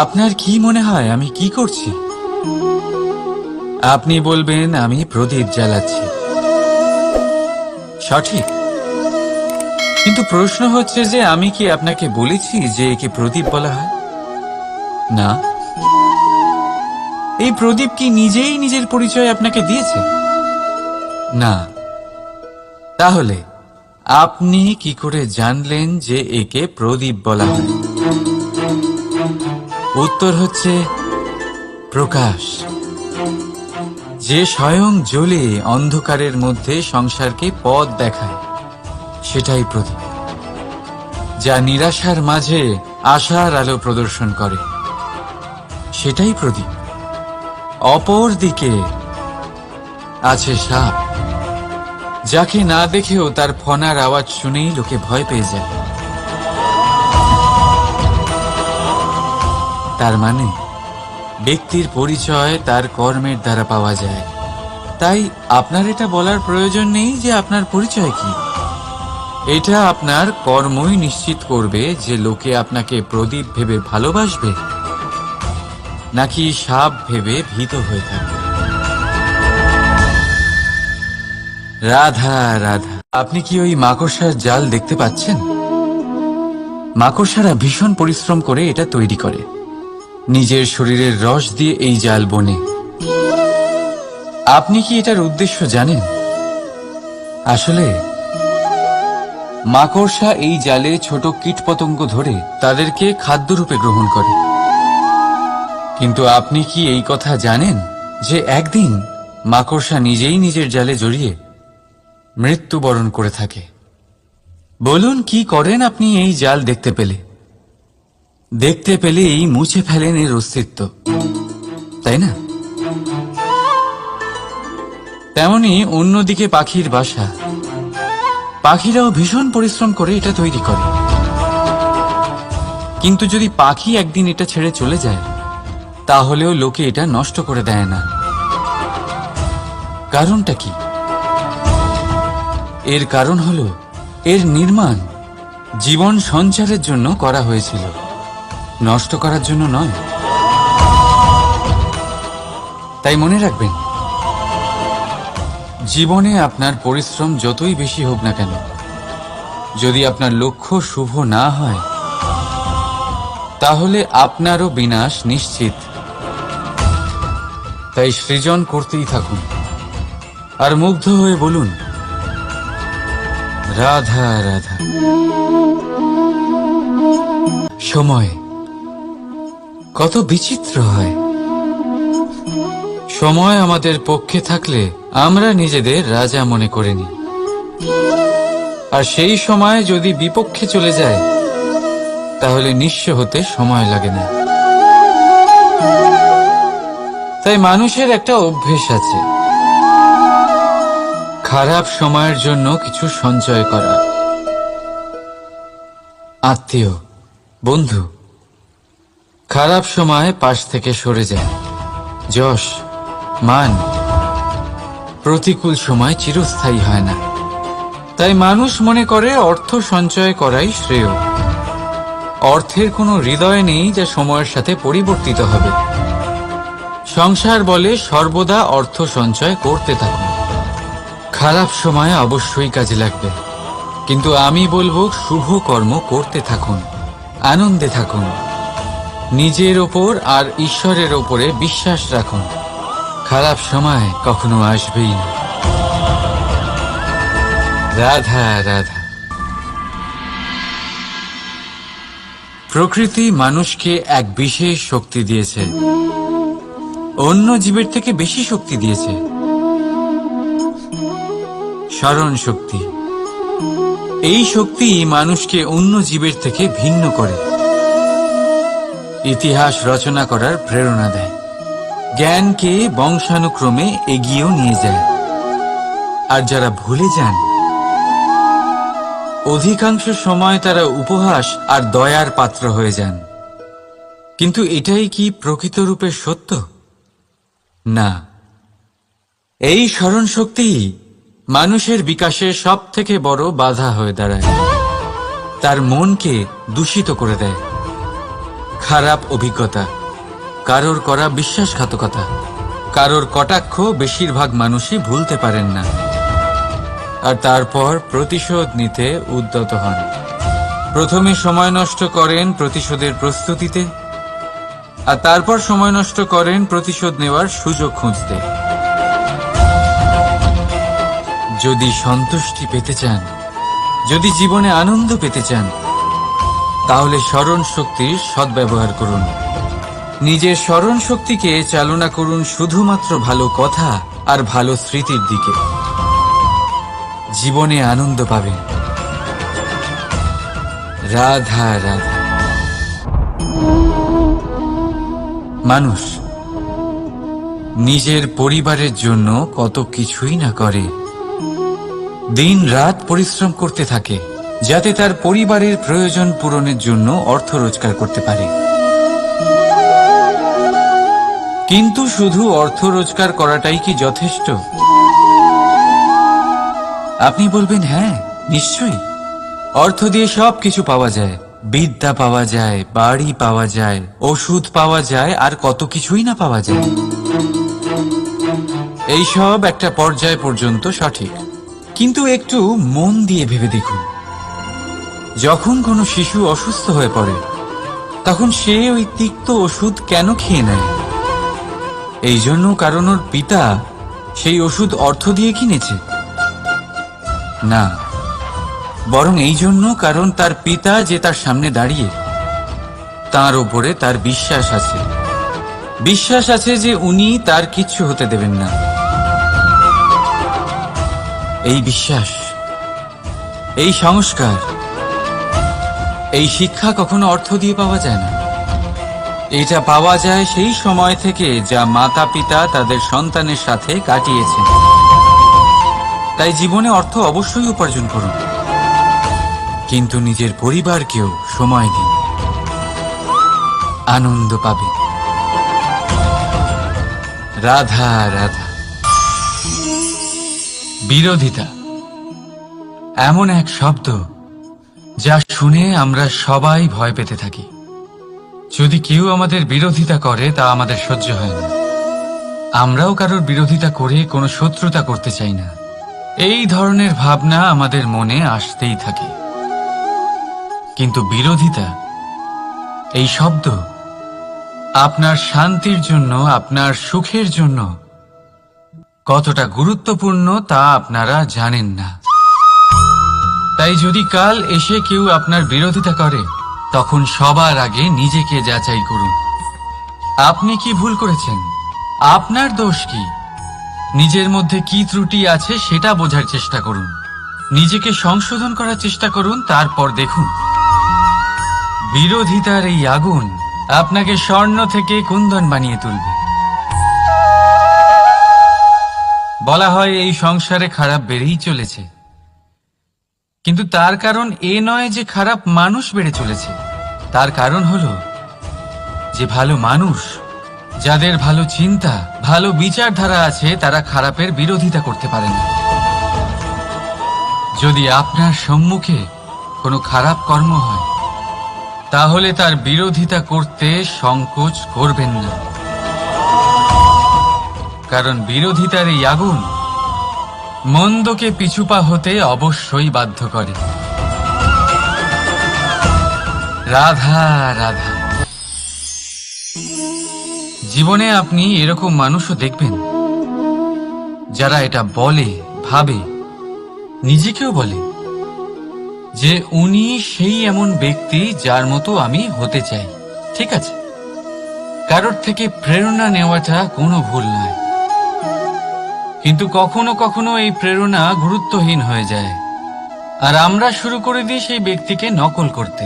আপনার কি মনে হয় আমি কি করছি? আপনি বলবেন আমি প্রদীপ জ্বালাচ্ছি, সঠিক। কিন্তু প্রশ্ন হচ্ছে যে আমি কি আপনাকে বলেছি যে একে প্রদীপ বলা হয়? না। এই প্রদীপ কি নিজেই নিজের পরিচয় আপনাকে দিয়েছে? না। তাহলে আপনি কি করে জানলেন যে একে প্রদীপ বলা হয়? উত্তর হচ্ছে প্রকাশ, যে স্বয়ং জ্বলে অন্ধকারের মধ্যে সংসারকে পথ দেখায়, সেটাই প্রদীপ। যা নিরাশার মাঝে আশার আলো প্রদর্শন করে, সেটাই প্রদীপ। অপর দিকে আছে সাপ, যাকে না দেখেও তার ফনার আওয়াজ শুনেই লোকে ভয় পেয়ে যায়। তার মানে ব্যক্তির পরিচয় তার কর্মের দ্বারা পাওয়া যায়। তাই আপনার এটা বলার প্রয়োজন নেই যে আপনার পরিচয় কি। এটা আপনার কর্মই নিশ্চিত করবে যে লোকে আপনাকে প্রদীপ ভেবে ভালোবাসবে নাকি সাপ ভেবে ভীত হয়ে থাকবে। রাধা রাধা। আপনি কি ওই মাকড়সার জাল দেখতে পাচ্ছেন? মাকড়সারা ভীষণ পরিশ্রম করে এটা তৈরি করে, নিজের শরীরের রস দিয়ে এই জাল বোনে। আপনি কি এটার উদ্দেশ্য জানেন? আসলে মাকড়সা এই জালে ছোট কীটপতঙ্গ ধরে তাদেরকে খাদ্যরূপে গ্রহণ করে। কিন্তু আপনি কি এই কথা জানেন যে একদিন মাকড়সা নিজেই নিজের জালে জড়িয়ে মৃত্যুবরণ করে থাকে? বলুন কি করেন আপনি এই জাল দেখতে পেলে? দেখতে পেলেই মুছে ফেলেন এর অস্তিত্ব, তাই না? তেমনি অন্যদিকে পাখির বাসা, পাখিরাও ভীষণ পরিশ্রম করে এটা তৈরি করে। কিন্তু যদি পাখি একদিন এটা ছেড়ে চলে যায়, তাহলেও লোকে এটা নষ্ট করে দেয় না। কারণটা কি? এর কারণ হলো এর নির্মাণ জীবন সঞ্চারের জন্য করা হয়েছিল, নষ্ট করার জন্য নয়। তাই মনে রাখবেন, জীবনে আপনার পরিশ্রম যতই বেশি হোক না কেন, যদি আপনার লক্ষ্য শুভ না হয়, তাহলে আপনারও বিনাশ নিশ্চিত। তাই সৃজন করতেই থাকুন আর মুগ্ধ হয়ে বলুন রাধা রাধা। সময় কত বিচিত্র হয়। সময় আমাদের পক্ষে থাকলে আমরা নিজেদের রাজা মনে করে নিই, আর সেই সময় যদি বিপক্ষে চলে যায়, তাহলে নিঃস্ব হতে সময় লাগে না। তাই মানুষের একটা অভ্যেস আছে, খারাপ সময়ের জন্য কিছু সঞ্চয় করা। আত্মীয়, বন্ধু খারাপ সময় পাশ থেকে সরে যায়। যশ, মান প্রতিকূল সময় চিরস্থায়ী হয় না। তাই মানুষ মনে করে অর্থ সঞ্চয় করাই শ্রেয়। অর্থের কোনো হৃদয় নেই যা সময়ের সাথে পরিবর্তিত হবে। সংসার বলে সর্বদা অর্থ সঞ্চয় করতে থাকুন। খারাপ সময় অবশ্যই কাজে লাগবে, কিন্তু আমি বলবো শুভ কর্ম করতে থাকুন, আনন্দে থাকুন, নিজের ওপর আর ঈশ্বরের ওপরে বিশ্বাস রাখুন। খারাপ সময় কখনো আসবেই না। রাধা রাধা। প্রকৃতি মানুষকে এক বিশেষ শক্তি দিয়েছে, অন্য জীবের থেকে বেশি শক্তি দিয়েছে। স্মরণ শক্তি। এই শক্তি মানুষকে অন্য জীবের থেকে ভিন্ন করে, ইতিহাস রচনা করার প্রেরণা দেয়, জ্ঞানকে বংশানুক্রমে এগিয়েও নিয়ে যায়। আর যারা ভুলে যান, অধিকাংশ সময় তারা উপহাস আর দয়ার পাত্র হয়ে যান। কিন্তু এটাই কি প্রকৃত রূপে সত্য? না। এই স্মরণ শক্তি মানুষের বিকাশের সব থেকে বড় বাধা হয়ে দাঁড়ায়, তার মনকে দূষিত করে দেয়। খারাপ অভিজ্ঞতা, কারোর করা বিশ্বাসঘাতকতা, কারোর কটাক্ষ বেশিরভাগ মানুষই ভুলতে পারেন না, আর তারপর প্রতিশোধ নিতে উদ্যত হন। প্রথমে সময় নষ্ট করেন প্রতিশোধের প্রস্তুতিতে, আর তারপর সময় নষ্ট করেন প্রতিশোধ নেওয়ার সুযোগ খুঁজতে। যদি সন্তুষ্টি পেতে চান, যদি জীবনে আনন্দ পেতে চান, তাহলে স্মরণ শক্তির সদ্ব্যবহার করুন। নিজের স্মরণ শক্তিকে চালনা করুন শুধুমাত্র ভালো কথা আর ভালো স্মৃতির দিকে। জীবনে আনন্দ পাবেন। রাধা রাধা। মানুষ নিজের পরিবারের জন্য কত কিছুই না করে, দিন রাত পরিশ্রম করতে থাকে যাতে তার পরিবারের প্রয়োজন পূরণের জন্য অর্থ রোজগার করতে পারে। কিন্তু শুধু অর্থ রোজগার করাটাই কি যথেষ্ট? আপনি বলবেন, হ্যাঁ নিশ্চয়ই, অর্থ দিয়ে সবকিছু পাওয়া যায়, বিদ্যা পাওয়া যায়, বাড়ি পাওয়া যায়, ওষুধ পাওয়া যায়, আর কত কিছুই না পাওয়া যায়। এইসব একটা পর্যায় পর্যন্ত সঠিক, কিন্তু একটু মন দিয়ে ভেবে দেখুন, যখন কোনো শিশু অসুস্থ হয়ে পড়ে তখন সে ওই তিক্ত ওষুধ কেন খেয়ে নেয়? এই জন্য কারণ ওর পিতা সেই ওষুধ অর্থ দিয়ে কিনেছে? না, বরং এই জন্য কারণ তার পিতা যে তার সামনে দাঁড়িয়ে, তার ওপরে তার বিশ্বাস আছে। বিশ্বাস আছে যে উনি তার কিচ্ছু হতে দেবেন না। এই বিশ্বাস, এই সংস্কার, এই শিক্ষা কখনো অর্থ দিয়ে পাওয়া যায় না। এটা পাওয়া যায় সেই সময় থেকে যা মাতা পিতা তাদের সন্তানের সাথে কাটিয়েছেন। তাই জীবনে অর্থ অবশ্যই উপার্জন করুন, কিন্তু নিজের পরিবারকেও সময় দিন, আনন্দ পাবে। রাধা রাধা। বিরোধিতা এমন এক শব্দ যা শুনে আমরা সবাই ভয় পেতে থাকি। যদি কেউ আমাদের বিরোধিতা করে তা আমাদের সহ্য হয় না। আমরাও কারোর বিরোধিতা করে কোনো শত্রুতা করতে চাই না। এই ধরনের ভাবনা আমাদের মনে আসতেই থাকে। কিন্তু বিরোধিতা, এই শব্দ আপনার শান্তির জন্য, আপনার সুখের জন্য কতটা গুরুত্বপূর্ণ তা আপনারা জানেন না। তাই যদি কাল এসে কেউ আপনার বিরোধিতা করে, তখন সবার আগে নিজেকে যাচাই করুন। আপনি কি ভুল করেছেন? আপনার দোষ কি? নিজের মধ্যে কি ত্রুটি আছে সেটা বোঝার চেষ্টা করুন, নিজেকে সংশোধন করার চেষ্টা করুন। তারপর দেখুন, বিরোধিতার এই আগুন আপনাকে স্বর্ণ থেকে কুন্দন বানিয়ে তুলবে। বলা হয় এই সংসারে খারাপ বেড়েই চলেছে, কিন্তু তার কারণ এ নয় যে খারাপ মানুষ বেড়ে চলেছে। তার কারণ হলো যে ভালো মানুষ, যাদের ভালো চিন্তা, ভালো বিচারধারা আছে, তারা খারাপের বিরোধিতা করতে পারে না। যদি আপনার সম্মুখে কোনো খারাপ কর্ম হয়, তাহলে তার বিরোধিতা করতে সংকোচ করবেন না, কারণ বিরোধিতার এই আগুন মন্দকে পিছুপা হতে অবশ্যই বাধ্য করে। রাধা রাধা। জীবনে আপনি এরকম মানুষও দেখবেন যারা এটা বলে, ভাবে, নিজেকেও বলে যে উনি সেই এমন ব্যক্তি যার মতো আমি হতে চাই। ঠিক আছে, কারোর থেকে প্রেরণা নেওয়াটা কোনো ভুল নয়, কিন্তু কখনো কখনো এই প্রেরণা গুরুত্বহীন হয়ে যায়, আর আমরা শুরু করে দিই সেই ব্যক্তিকে নকল করতে।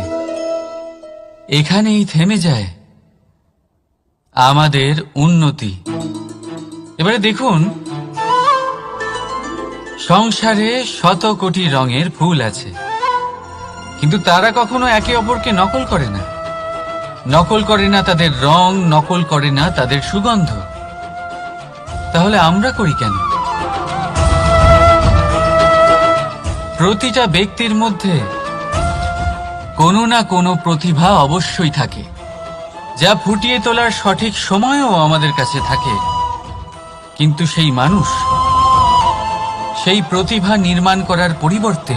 এখানেই থেমে যায় আমাদের উন্নতি। এবারে দেখুন, সংসারে শত কোটি রঙের ফুল আছে, কিন্তু তারা কখনো একে অপরকে নকল করে না। নকল করে না তাদের রং, নকল করে না তাদের সুগন্ধ। তাহলে আমরা করি কেন? প্রতিটা ব্যক্তির মধ্যে কোনো না কোনো প্রতিভা অবশ্যই থাকে, যা ফুটিয়ে তোলার সঠিক সময়ও আমাদের কাছে থাকে, কিন্তু সেই মানুষ সেই প্রতিভা নির্মাণ করার পরিবর্তে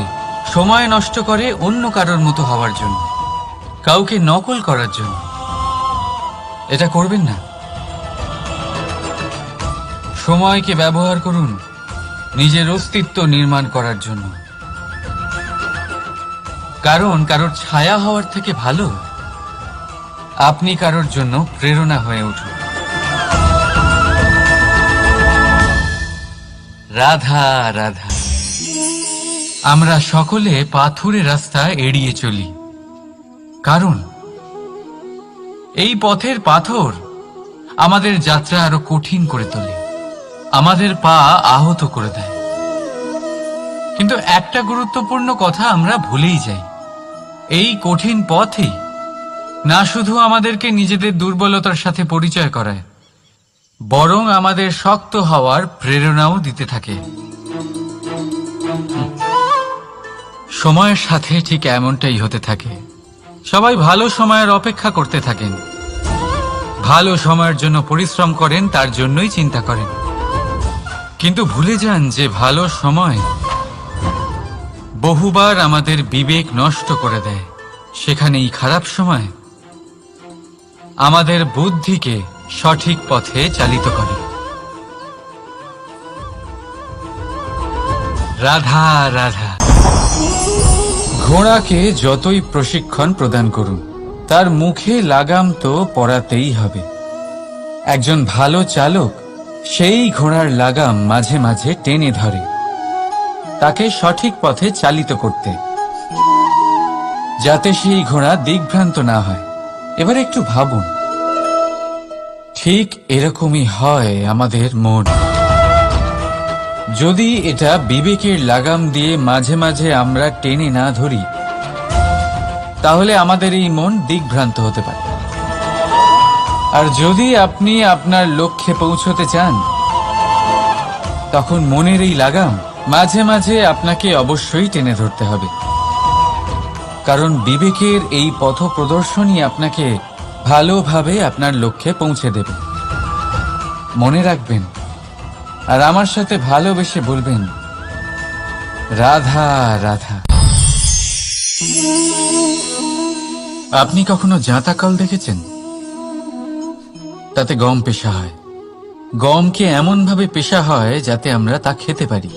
সময় নষ্ট করে অন্য কারোর মতো হওয়ার জন্য, কাউকে নকল করার জন্য। এটা করবেন না। সময়কে ব্যবহার করুন নিজের অস্তিত্ব নির্মাণ করার জন্য, কারণ কারোর ছায়া হওয়ার থেকে ভালো আপনি কারোর জন্য প্রেরণা হয়ে উঠুন। রাধা রাধা। আমরা সকলে পাথুরে রাস্তা এড়িয়ে চলি, কারণ এই পথের পাথর আমাদের যাত্রা আরো কঠিন করে তোলে, আমাদের পা আহত করে দেয়। কিন্তু একটা গুরুত্বপূর্ণ কথা আমরা ভুলেই যাই, এই কঠিন পথই না শুধু আমাদেরকে নিজেদের দুর্বলতার সাথে পরিচয় করায়, বরং আমাদের শক্ত হওয়ার প্রেরণাও দিতে থাকে। সময়ের সাথে ঠিক এমনটাই হতে থাকে। সবাই ভালো সময়ের অপেক্ষা করতে থাকেন, ভালো সময়ের জন্য পরিশ্রম করেন, তার জন্যই চিন্তা করেন, কিন্তু ভুলে যান যে ভালো সময় বহুবার আমাদের বিবেক নষ্ট করে দেয়। সেখানেই খারাপ সময় আমাদের বুদ্ধিকে সঠিক পথে চালিত করে। রাধা রাধা। ঘোড়াকে যতই প্রশিক্ষণ প্রদান করুন, তার মুখে লাগাম তো পরাতেই হবে। একজন ভালো চালক সেই ঘোড়ার লাগাম মাঝে মাঝে টেনে ধরে, তাকে সঠিক পথে চালিত করতে, যাতে সেই ঘোড়া দিগ্ভ্রান্ত না হয়। এবার একটু ভাবুন, ঠিক এরকমই হয় আমাদের মন। যদি এটা বিবেকের লাগাম দিয়ে মাঝে মাঝে আমরা টেনে না ধরি, তাহলে আমাদের এই মন দিগ্ভ্রান্ত হতে পারে। আর যদি আপনি আপনার লক্ষ্যে পৌঁছতে চান, তখন মনের এই লাগাম মাঝে মাঝে আপনাকে অবশ্যই টেনে ধরতে হবে, কারণ বিবেকের এই পথ প্রদর্শনই আপনাকে ভালোভাবে আপনার লক্ষ্যে পৌঁছে দেবে। মনে রাখবেন, আর আমার সাথে ভালোবেসে বলবেন, রাধা রাধা। আপনি কখনো জাঁতা কল দেখেছেন? তাতে গম পেষা হয়। গমকে এমন ভাবে পেষা হয় যাতে আমরা তা খেতে পারি,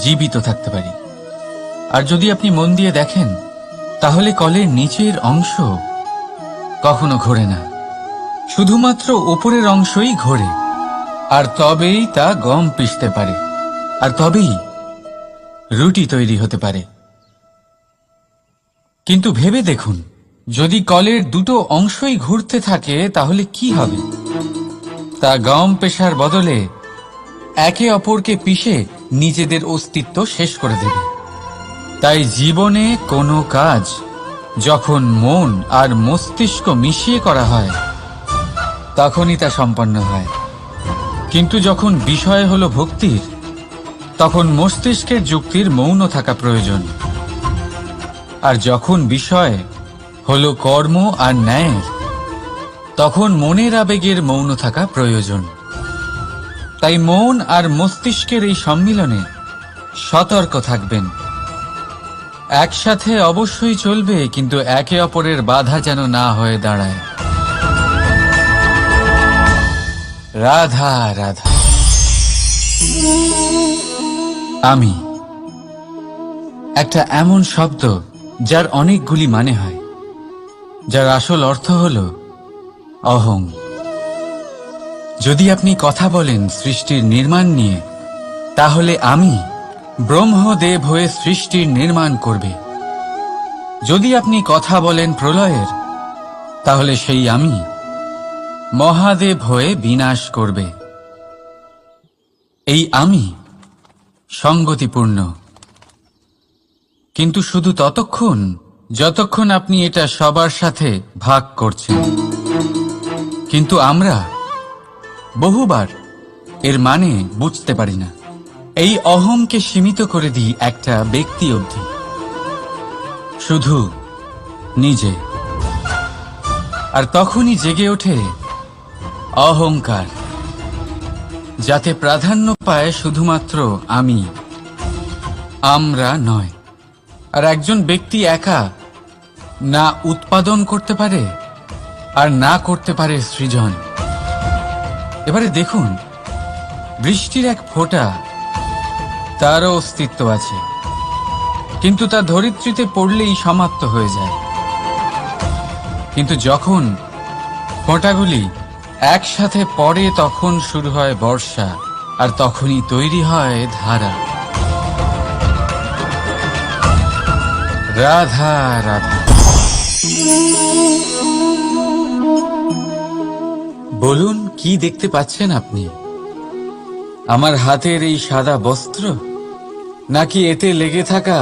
জীবিত থাকতে পারি। আর যদি আপনি মন দিয়ে দেখেন, তাহলে কলের নিচের অংশ কখনো ঘোরে না, শুধুমাত্র উপরের অংশই ঘোরে। আর তবেই তা গম পিষতে পারে, আর তবেই রুটি তৈরি হতে পারে। কিন্তু ভেবে দেখুন, যদি কলের দুটো অংশই ঘুরতে থাকে, তাহলে কি হবে? তা গম পেশার বদলে একে অপরকে পিষে নিজেদের অস্তিত্ব শেষ করে দেবে। তাই জীবনে কোনো কাজ যখন মন আর মস্তিষ্ক মিশিয়ে করা হয়, তখনই তা সম্পন্ন হয়। কিন্তু যখন বিষয় হলো ভক্তির, তখন মস্তিষ্কের যুক্তির মৌন থাকা প্রয়োজন। আর যখন বিষয় হলো কর্ম আর ন্যায়ের, তখন মনের আবেগের মৌন থাকা প্রয়োজন। তাই মন আর মস্তিষ্কের এই সম্মিলনে সতর্ক থাকবেন। একসাথে অবশ্যই চলবে, কিন্তু একে অপরের বাধা যেন না হয়ে দাঁড়ায়। রাধা রাধা। আমি একটা এমন শব্দ যার অনেকগুলি মানে হয়, যার আসল অর্থ হল অহং। যদি আপনি কথা বলেন সৃষ্টির নির্মাণ নিয়ে, তাহলে আমি ব্রহ্মদেব হয়ে সৃষ্টির নির্মাণ করবে। যদি আপনি কথা বলেন প্রলয়ের, তাহলে সেই আমি মহাদেব হয়ে বিনাশ করবে। এই আমি সঙ্গতিপূর্ণ, কিন্তু শুধু ততক্ষণ যতক্ষণ আপনি এটা সবার সাথে ভাগ করছেন। কিন্তু আমরা বহুবার এর মানে বুঝতে পারি না। এই অহংকে সীমিত করে দিই একটা ব্যক্তি অবধি, শুধু নিজে। আর তখনই জেগে ওঠে অহংকার, যাতে প্রাধান্য পায় শুধুমাত্র আমি, আমরা নয়। আর একজন ব্যক্তি একা না উৎপাদন করতে পারে আর না করতে পারে সৃজন। এবারে দেখুন, বৃষ্টির এক ফোঁটা, তারও অস্তিত্ব আছে, কিন্তু তা ধরিত্রীতে পড়লেই সমাপ্ত হয়ে যায়। কিন্তু যখন ফোঁটাগুলি একসাথে পড়ে তখন শুরু হয় বর্ষা, আর তখনই তৈরি হয় ধারা। রাধা রাধা। বলুন, কি দেখতে পাচ্ছেন আপনি? আমার হাতের এই সাদা বস্ত্র, নাকি এতে লেগে থাকা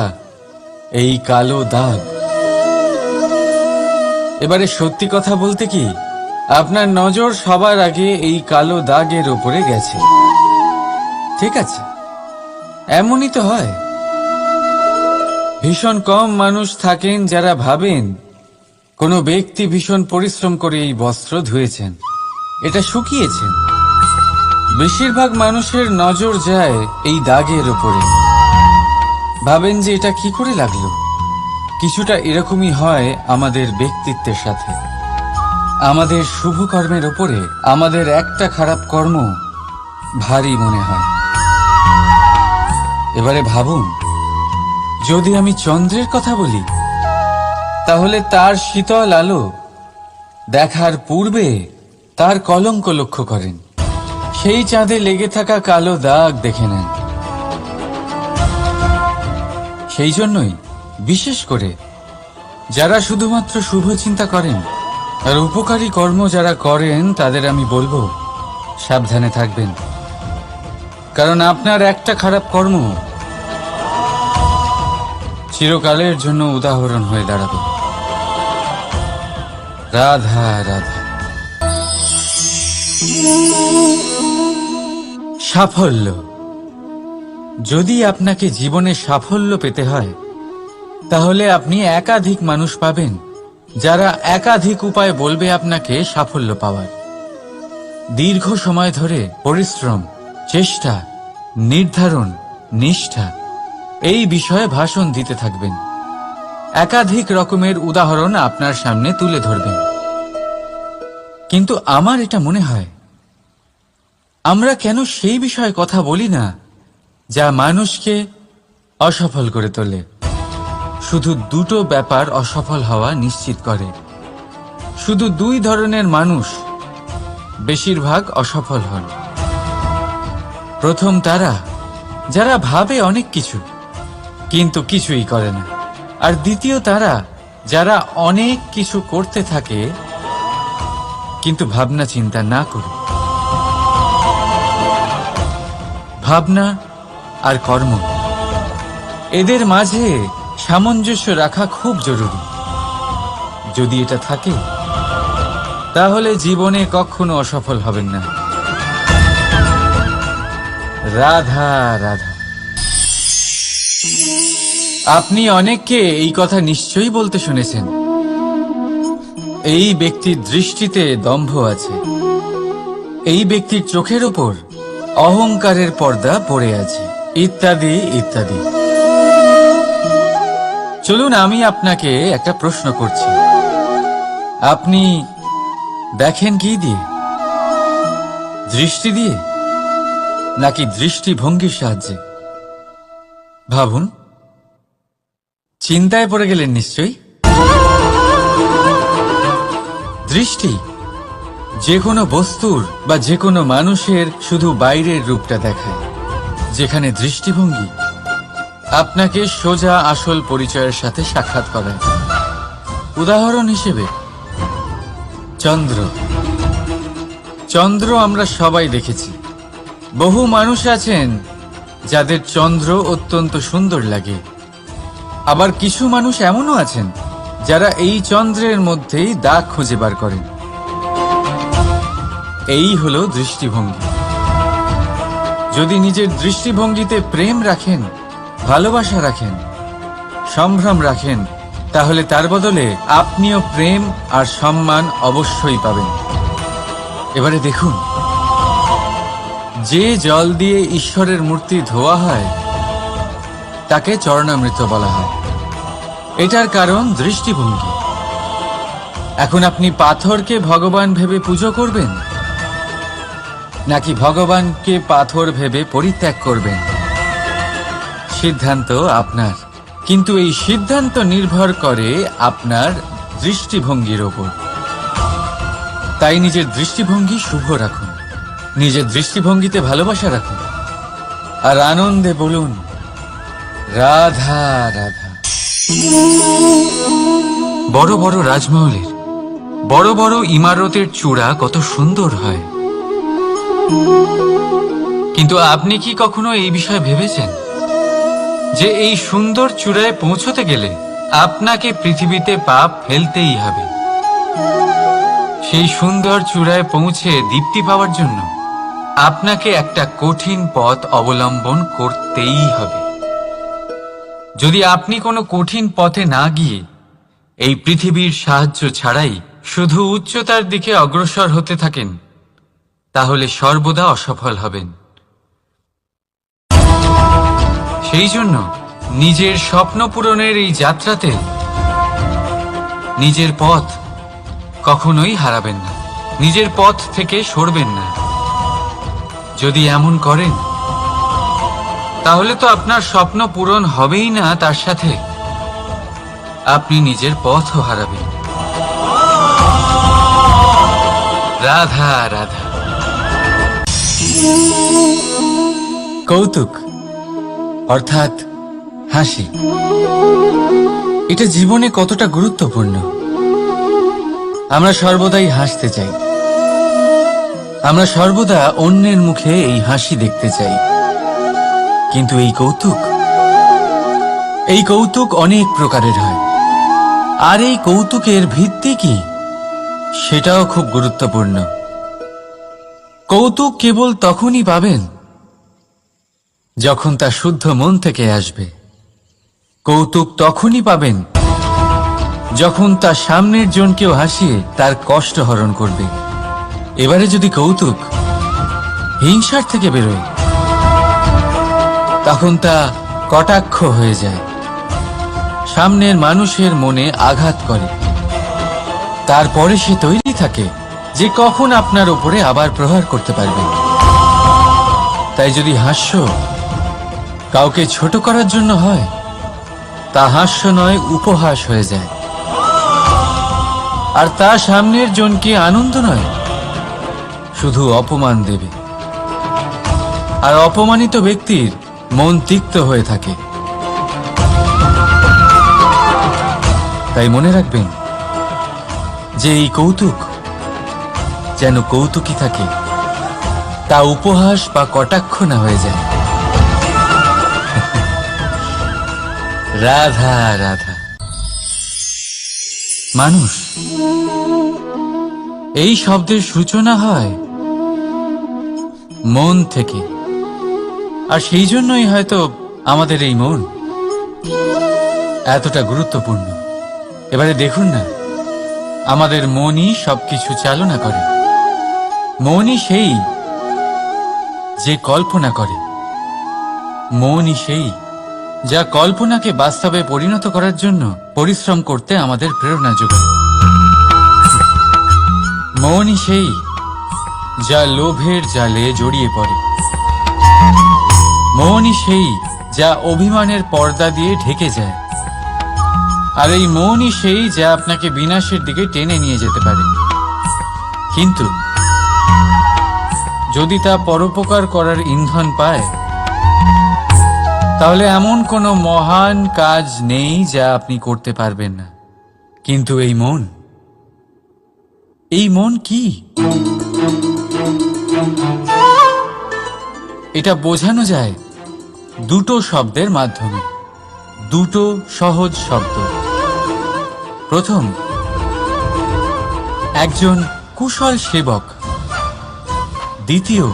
এই কালো দাগ? এবারে সত্যি কথা বলতে কি, আপনার নজর সবার আগে এই কালো দাগের উপরে গেছে। ঠিক আছে, এমনই তো হয়। ভীষণ কম মানুষ থাকেন যারা ভাবেন কোনো ব্যক্তি ভীষণ পরিশ্রম করে এই বস্ত্র ধুয়েছেন, এটা শুকিয়েছেন। বেশিরভাগ মানুষের নজর যায় এই দাগের উপরে, ভাবেন যে এটা কি করে লাগলো। কিছুটা এরকমই হয় আমাদের ব্যক্তিত্বের সাথে। আমাদের শুভ কর্মের উপরে আমাদের একটা খারাপ কর্ম ভারী মনে হয়। এবারে ভাবুন, যদি আমি চন্দ্রের কথা বলি, তাহলে তার শীতল আলো দেখার পূর্বে তার কলঙ্ক লক্ষ্য করেন, সেই চাঁদে লেগে থাকা কালো দাগ দেখে নেন। সেই জন্যই বিশেষ করে যারা শুধুমাত্র শুভ চিন্তা করেন আর উপকারী কর্ম যারা করেন, তাদের আমি বলবো সাবধানে থাকবেন, কারণ আপনার একটা খারাপ কর্ম চিরকালের জন্য উদাহরণ হয়ে দাঁড়াবে। রাধা রাধা। সাফল্য। যদি আপনাকে জীবনে সাফল্য পেতে হয়, তাহলে আপনি একাধিক মানুষ পাবেন যারা একাধিক উপায় বলবে আপনাকে সাফল্য পাওয়ার। দীর্ঘ সময় ধরে পরিশ্রম, চেষ্টা, নির্ধারণ, নিষ্ঠা এই বিষয়ে ভাষণ দিতে থাকবেন। একাধিক রকমের উদাহরণ আপনার সামনে তুলে ধরবেন। কিন্তু আমার এটা মনে হয়, আমরা কেন সেই বিষয়ে কথা বলি না যা মানুষকে অসফল করে তোলে? শুধু দুটো ব্যাপার অসফল হওয়া নিশ্চিত করে। শুধু দুই ধরনের মানুষ বেশিরভাগ অসফল হন। প্রথম তারা যারা ভাবে অনেক কিছু কিন্তু কিছুই করে না, আর দ্বিতীয় তারা যারা অনেক কিছু করতে থাকে কিন্তু ভাবনা চিন্তা না করে। ভাবনা আর কর্ম, এদের মাঝে সামঞ্জস্য রাখা খুব জরুরি। যদি এটা থাকে, তাহলে জীবনে কখনো অসফল হবেন না। রাধা রাধা। আপনি অনেককে এই কথা নিশ্চয়ই বলতে শুনেছেন, এই ব্যক্তির দৃষ্টিতে দম্ভ আছে, এই ব্যক্তির চোখের ওপর অহংকারের পর্দা পড়ে আছে, ইত্যাদি ইত্যাদি। চলুন, আমি আপনাকে একটা প্রশ্ন করছি। আপনি দেখেন কি দিয়ে? দৃষ্টি দিয়ে নাকি দৃষ্টিভঙ্গির সাহায্যে? ভাবুন। চিন্তায় পড়ে গেলেন নিশ্চয়ই। দৃষ্টি যে কোনো বস্তুর বা যে কোনো মানুষের শুধু বাইরের রূপটা দেখায়, যেখানে দৃষ্টিভঙ্গি আপনাকে সোজা আসল পরিচয়ের সাথে সাক্ষাৎ করায়। উদাহরণ হিসেবে চন্দ্র। চন্দ্র আমরা সবাই দেখেছি। বহু মানুষ আছেন যাদের চন্দ্র অত্যন্ত সুন্দর লাগে, আবার কিছু মানুষ এমনও আছেন যারা এই চন্দ্রের মধ্যেই দাগ খুঁজে বার করেন। এই হলো দৃষ্টিভঙ্গি। যদি নিজের দৃষ্টিভঙ্গিতে প্রেম রাখেন, ভালোবাসা রাখেন, সম্ভ্রম রাখেন, তাহলে তার বদলে আপনিও প্রেম আর সম্মান অবশ্যই পাবেন। এবারে দেখুন, যে জল দিয়ে ঈশ্বরের মূর্তি ধোয়া হয় তাকে চরণামৃত বলা হয়। এটার কারণ দৃষ্টিভঙ্গি। এখন আপনি পাথরকে ভগবান ভেবে পুজো করবেন, নাকি ভগবানকে পাথর ভেবে পরিত্যাগ করবেন? সিদ্ধান্ত আপনার, কিন্তু এই সিদ্ধান্ত নির্ভর করে আপনার দৃষ্টিভঙ্গির ওপর। তাই নিজের দৃষ্টিভঙ্গি শুভ রাখুন, নিজের দৃষ্টিভঙ্গিতে ভালোবাসা রাখুন, আর আনন্দে বলুন রাধা রাধা। বড় বড় রাজমহলের বড় বড় ইমারতের চূড়া কত সুন্দর হয়, কিন্তু আপনি কি কখনো এই বিষয়ে ভেবেছেন যে এই সুন্দর চূড়ায় পৌঁছতে গেলে আপনাকে পৃথিবীতে পাপ ফেলতেই হবে? সেই সুন্দর চূড়ায় পৌঁছে দীপ্তি পাওয়ার জন্য আপনাকে একটা কঠিন পথ অবলম্বন করতেই হবে। যদি আপনি কোনো কঠিন পথে না গিয়ে এই পৃথিবীর সাহায্য ছাড়াই শুধু উচ্চতার দিকে অগ্রসর হতে থাকেন, তাহলে সর্বদা অসফল হবেন। সেই জন্য নিজের স্বপ্ন পূরণের এই যাত্রাতে নিজের পথ কখনোই হারাবেন না, নিজের পথ থেকে সরবেন না। যদি এমন করেন তাহলে তো আপনার স্বপ্ন পূরণ হবেই না, তার সাথে আপনি নিজের পথও হারাবেন। রাধা রাধা। কৌতুক অর্থাৎ হাসি, এটা জীবনে কতটা গুরুত্বপূর্ণ। আমরা সর্বদাই হাসতে চাই, আমরা সর্বদা অন্যের মুখে এই হাসি দেখতে চাই। কিন্তু এই কৌতুক অনেক প্রকারের হয়, আর এই কৌতুকের ভিত্তি কি সেটাও খুব গুরুত্বপূর্ণ। কৌতুক কেবল তখনই পাবেন যখন তা শুদ্ধ মন থেকে আসবে। কৌতুক তখনই পাবেন যখন তা সামনের জনকেও হাসিয়ে তার কষ্ট হরণ করবে। এবারে যদি কৌতুক হিংসার থেকে বেরোয়, তখন তা কটাক্ষ হয়ে যায়, সামনের মানুষের মনে আঘাত করে। তারপরে সে তৈরি থাকে যে কখন আপনার উপরে আবার প্রহার করতে পারবে। তাই যদি হাস্য কাউকে ছোট করার জন্য হয়, তা হাস্য নয়, উপহাস হয়ে যায়। আর তা সামনের জনকে আনন্দ নয়, শুধু অপমান দেবে। আর অপমানিত ব্যক্তির মন তিক্ত হয়ে থাকে। তাই মনে রাখবেন যে এই কৌতুক যেন কৌতুকই থাকে, তা উপহাস বা কটাক্ষ না হয়ে যায়। রাধা রাধা। মানুষ, এই শব্দের সূচনা হয় মন থেকে, আর সেই জন্যই হয়তো আমাদের এই মন এতটা গুরুত্বপূর্ণ। এবারে দেখুন না, আমাদের মনই সবকিছু চালনা করে। মনই সেই যে কল্পনা করে, মনই সেই যা কল্পনাকে বাস্তবে পরিণত করার জন্য পরিশ্রম করতে আমাদের প্রেরণা যোগায়। মনই সেই যা লোভের জালে জড়িয়ে পড়ে। মনই সেই যা অভিমানের পর্দা দিয়ে ঢেকে যায়। আর এই মনই সেই যা আপনাকে বিনাশের দিকে টেনে নিয়ে যেতে পারে। কিন্তু যদি তা পরোপকার করার ইন্ধন পায়, তাহলে এমন কোনো মহান কাজ নেই যা আপনি করতে পারবেন না। কিন্তু এই মন কি? এটা বোঝানো যায় দুটো শব্দের মাধ্যমে, দুটো সহজ শব্দ। প্রথম, একজন কুশল সেবক। দ্বিতীয়,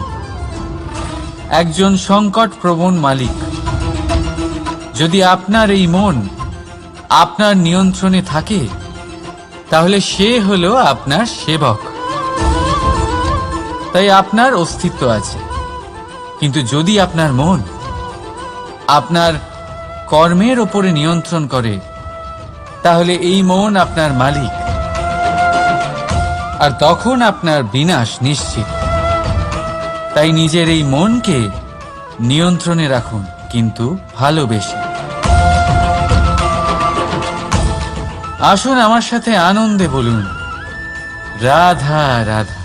একজন সংকট প্রবণ মালিক। যদি আপনার এই মন আপনার নিয়ন্ত্রণে থাকে তাহলে সে হলো আপনার সেবক। তাই আপনার অস্তিত্ব আছে। কিন্তু যদি আপনার মন আপনার কর্মের ওপরে নিয়ন্ত্রণ করে তাহলে এই মন আপনার মালিক, আর তখন আপনার বিনাশ নিশ্চিত। তাই নিজের এই মনকে নিয়ন্ত্রণে রাখুন, কিন্তু ভালোবেসে। আসুন আমার সাথে আনন্দে বলুন, রাধা রাধা।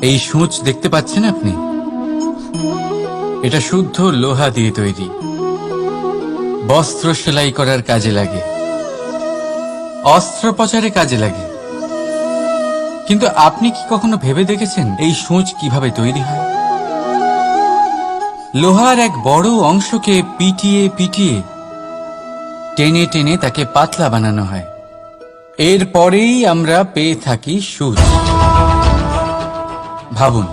এই সূঁচ দেখতে পাচ্ছেন আপনি? এটা শুদ্ধ লোহা দিয়ে তৈরি। বস্ত্র সেলাই করার কাজে লাগে, অস্ত্রোপচারে কাজে লাগে। কিন্তু আপনি কি কখনো ভেবে দেখেছেন এই সূঁচ কিভাবে তৈরি হয়? লোহার এক বড় অংশকে পিটিয়ে পিটিয়ে টেনে টেনে তাকে পাতলা বানানো হয়। এরপরেই আমরা পেয়ে থাকি সূঁচ। ভাবুন,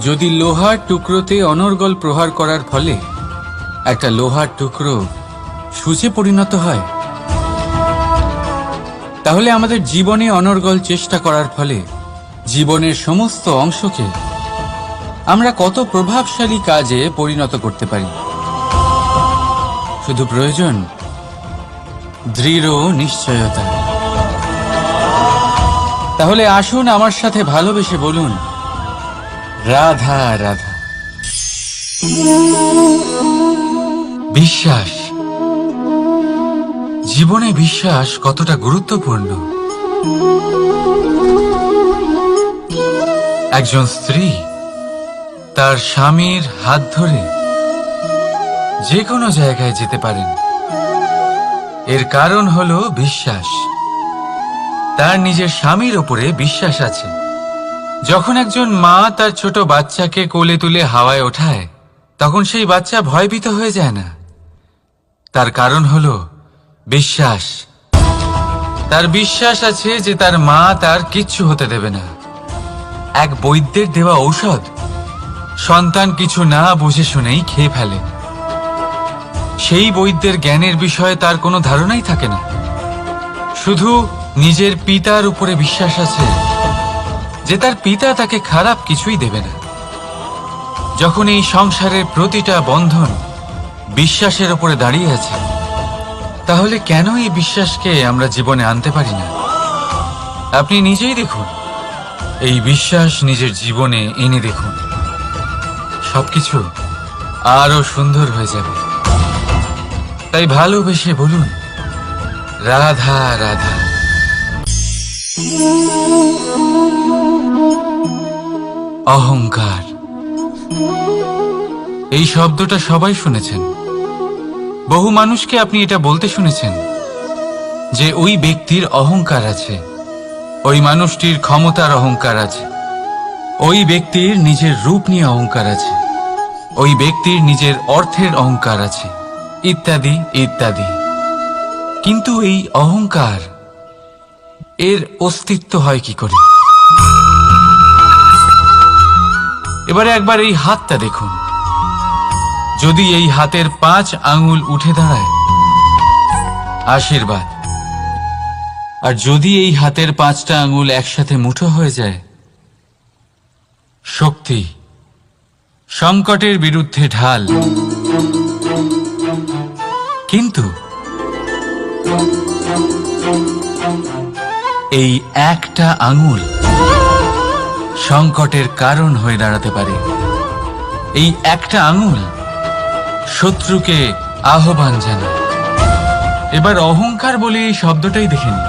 যদি লোহার টুকরোতে অনর্গল প্রহার করার ফলে একটা লোহার টুকরো সূঁচে পরিণত হয়, তাহলে আমাদের জীবনে অনর্গল চেষ্টা করার ফলে জীবনের সমস্ত অংশকে আমরা কত প্রভাবশালী কাজে পরিণত করতে পারি। শুধু প্রয়োজন দৃঢ় নিশ্চয়তা। তাহলে আসুন আমার সাথে ভালোবেসে বলুন, রাধা রাধা। বিশ্বাস, জীবনে বিশ্বাস কতটা গুরুত্বপূর্ণ। একজন স্ত্রী তার স্বামীর হাত ধরে যে কোনো জায়গায় যেতে পারেন। এর কারণ হলো বিশ্বাস। তার নিজের স্বামীর উপরে বিশ্বাস আছে। যখন একজন মা তার ছোট বাচ্চাকে কোলে তুলে হাওয়ায় ওঠায়, তখন সেই বাচ্চা ভয়ভীত হয়ে যায় না। তার কারণ হলো বিশ্বাস। তার বিশ্বাস আছে যে তার মা তার কিচ্ছু হতে দেবে না। এক বৈদ্যের দেওয়া ঔষধ সন্তান কিছু না বুঝে শুনেই খেয়ে ফেলে। সেই বৈদ্যের জ্ঞানের বিষয়ে তার কোনো ধারণাই থাকে না। শুধু নিজের পিতার উপরে বিশ্বাস আছে যে তার পিতা তাকে খারাপ কিছুই দেবে না। যখন এই সংসারের প্রতিটা বন্ধন বিশ্বাসের উপরে দাঁড়িয়ে আছে, তাহলে কেন এই বিশ্বাসকে আমরা জীবনে আনতে পারি না? আপনি নিজেই দেখুন, এই বিশ্বাস নিজের জীবনে এনে দেখুন, সবকিছু আরো সুন্দর হয়ে যাবে। তাই ভালোবেসে বলুন, রাধা রাধা। অহংকার, এই শব্দটা সবাই শুনেছেন। বহু মানুষকে আপনি এটা বলতে শুনেছেন যে ওই ব্যক্তির অহংকার আছে, ওই মানুষটির ক্ষমতার অহংকার আছে, ওই ব্যক্তির নিজের রূপ নিয়ে অহংকার আছে, ওই ব্যক্তির নিজের অর্থের অহংকার আছে, ইত্যাদি ইত্যাদি। কিন্তু এই অহংকার, এর অস্তিত্ব হয় কি করে? এবারে একবার এই হাতটা দেখুন। যদি এই হাতের 5 আঙ্গুল উঠে দাঁড়ায়, আশীর্বাদ। আর যদি এই হাতের 5টা আঙ্গুল একসাথে মুঠো হয়ে যায়, শক্তি, সংকটের বিরুদ্ধে ঢাল। কিন্তু এই একটা আঙ্গুল সংকটের কারণ হয়ে দাঁড়াতে পারে। এই একটা আঙ্গুল শত্রুকে আহ্বান জানায়। এবার অহংকার বলে এই শব্দটাই দেখে নিন।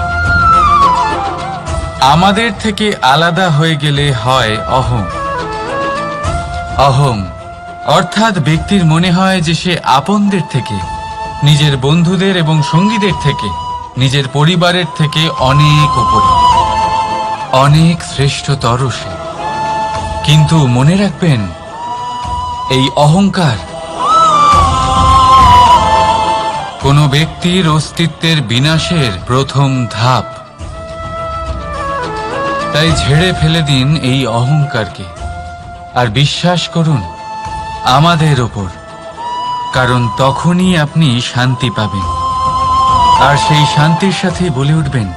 আমাদের থেকে আলাদা হয়ে গেলে হয় অহং। অহং অর্থাৎ ব্যক্তির মনে হয় যে সে আপনদের থেকে, নিজের বন্ধুদের এবং সঙ্গীদের থেকে, নিজের পরিবারের থেকে অনেক উপরে, অনেক শ্রেষ্ঠতর সে। কিন্তু মনে রাখবেন, এই অহংকার কোনো ব্যক্তির অস্তিত্বের বিনাশের প্রথম ধাপ। তাই ঝেড়ে ফেলে দিন এই অহংকারকে, আর বিশ্বাস করুন আমাদের ওপর, কারণ তখনই আপনি শান্তি পাবেন, আর সেই শান্তির সাথে বলে উঠবেন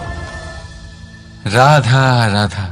রাধা রাধা।